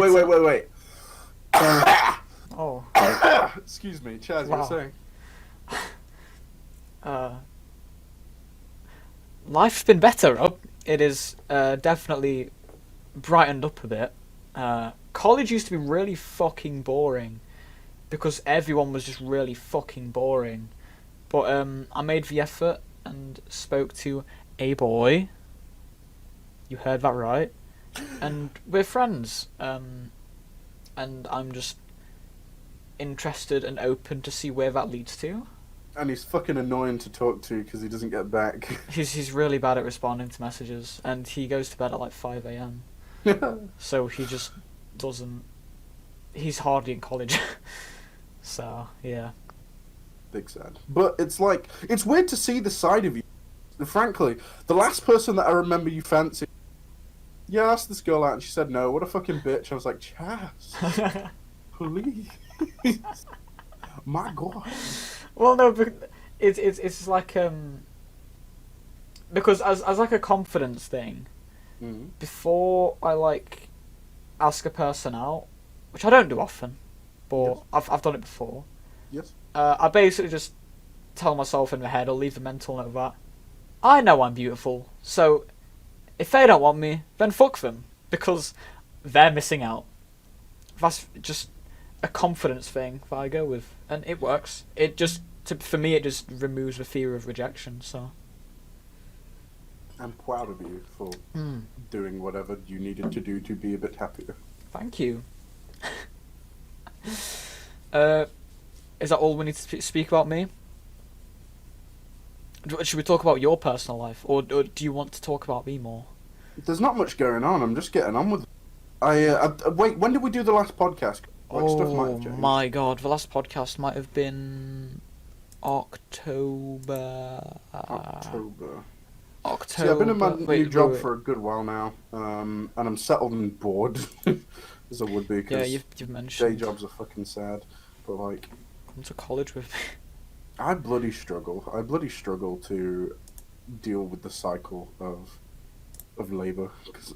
Oh. Excuse me, Chaz. Wow. You were saying? Life's been better, Rob. It is definitely brightened up a bit. College used to be really fucking boring because everyone was just really fucking boring. But I made the effort and spoke to a boy. You heard that right. And we're friends. And I'm just interested and open to see where that leads to. And he's fucking annoying to talk to because he doesn't get back. He's really bad at responding to messages, and he goes to bed at like 5 a.m. So he just doesn't. He's hardly in college. So yeah. Big sad. But it's like, it's weird to see the side of you. Frankly, the last person that I remember you fancied, yeah, I asked this girl out and she said no. What a fucking bitch. I was like, Chaz, please. My God. Well, no, but it's like because as like a confidence thing, before I like ask a person out, which I don't do often, but Yes. I've done it before. Yes. I basically just tell myself in my head, I'll leave the mental note that I know I'm beautiful, so if they don't want me, then fuck them, because they're missing out. That's just a confidence thing that I go with, and it works. It just, for me, it just removes the fear of rejection, so. I'm proud of you for doing whatever you needed to do to be a bit happier. Thank you. Is that all we need to speak about me? Should we talk about your personal life, or do you want to talk about me more? There's not much going on. I'm just getting on with it. Wait, when did we do the last podcast? Stuff might have Oh changed. my god, the last podcast might have been October. October. October. See, I've been in my new job wait. for a good while now, and I'm settled and bored, as I would be, Yeah, because you've mentioned. day jobs are fucking sad. But like, Come to college with me. I bloody struggle. I bloody struggle to deal with the cycle of labour. 'Cause,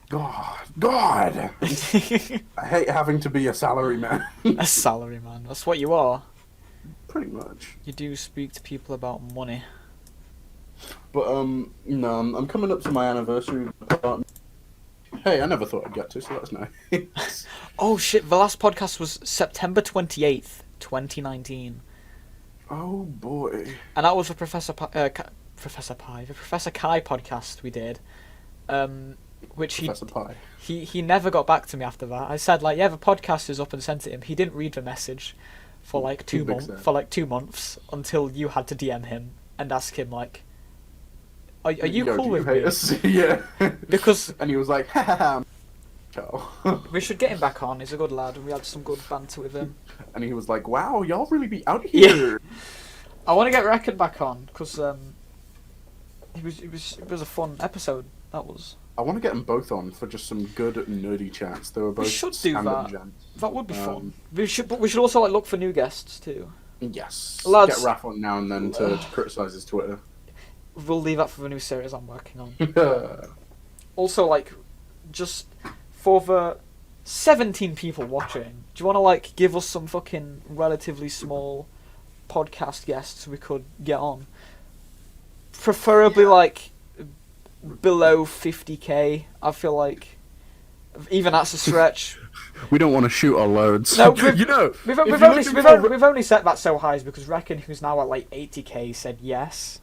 God, I hate having to be a salaryman. A salary man. That's what you are. Pretty much. You do speak to people about money. But no, I'm coming up to my anniversary with my partner. Hey, I never thought I'd get to, so that's nice. Oh shit! The last podcast was September 28th, 2019, Oh boy. and that was the Professor Kai podcast we did. Which Professor Pie. he never got back to me after that. I said like, yeah, the podcast is up, and sent it him. He didn't read the message for like 2 Big months. sad. For like 2 months until you had to DM him and ask him like, "Are you Yo, cool do with you hate me?" us? Yeah. Because And he was like, ha ha ha. Ciao. we should get him back on. He's a good lad, and we had some good banter with him. And he was like, wow, y'all really be out Yeah. here. I want to get Reckon back on because it was a fun episode. That was. I want to get them both on for just some good nerdy chats. They were both should do stand-up that. gents. That would be fun. We should also like look for new guests too. Yes. Lads- Get Raph on now and then to criticise his Twitter. We'll leave that for the new series I'm working on. Also, like, just for the 17 people watching, do you want to like give us some fucking relatively small podcast guests we could get on? Preferably like below 50k. I feel like even that's a stretch. We don't want to shoot our loads. No, we've only set that so high is because Reckon, who's now at like 80k, said yes.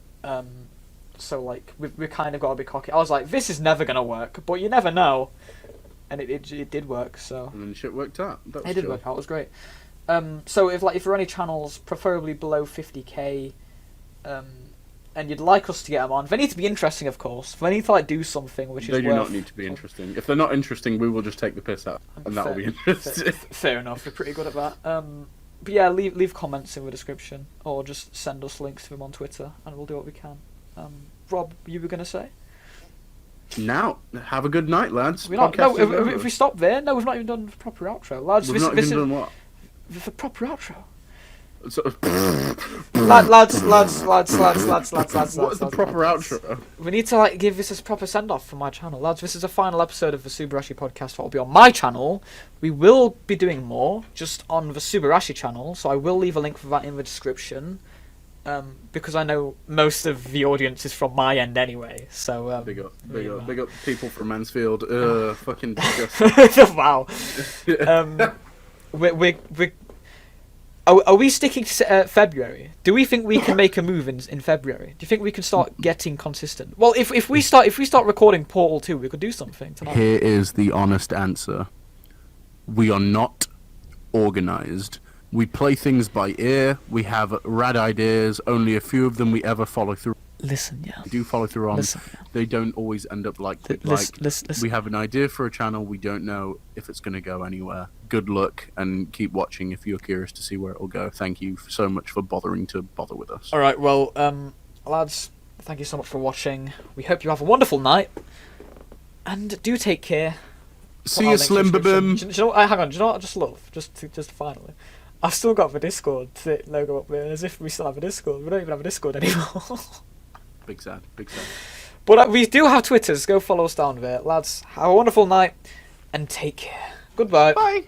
So like we kind of got to be cocky. I was like, this is never gonna work, but you never know, and it did work. So and then shit worked out. It did work out. It was great. So if there are any channels preferably below 50k, and you'd like us to get them on, they need to be interesting, of course. They need to like do something which is. They do not need to be interesting. If they're not interesting, we will just take the piss out, and that will be interesting. Fair enough. We're pretty good at that. But yeah, leave comments in the description, or just send us links to them on Twitter, and we'll do what we can. Rob, you were gonna say? Now, have a good night, lads. If we stop there, no, we've not even done the proper outro, lads. We've not even done what? The proper outro. So, lads. What's the proper outro? We need to like give this a proper send off for my channel, lads. This is the final episode of the Subarashii podcast. That will be on my channel. We will be doing more just on the Subarashii channel, so I will leave a link for that in the description. Because I know most of the audience is from my end anyway, so big up people from Mansfield. Fucking disgusting. Wow. Are we sticking to February? Do we think we can make a move in February? Do you think we can start getting consistent? Well, if we start recording Portal 2, we could do something tonight. Here is the honest answer: we are not organized. We play things by ear. We have rad ideas. Only a few of them we ever follow through. Listen, yeah. We do follow through on. Listen, yeah. They don't always end up like listen. We have an idea for a channel. We don't know if it's going to go anywhere. Good luck and keep watching if you're curious to see where it will go. Thank you so much for bothering to bother with us. All right, well, lads, thank you so much for watching. We hope you have a wonderful night, and do take care. See you, Slim Babim. Do you know what, hang on. Do you know what I just love? Just finally. I've still got the Discord logo up there, as if we still have a Discord. We don't even have a Discord anymore. Big sad. But we do have Twitters. Go follow us down there. Lads, have a wonderful night, and take care. Goodbye. Bye.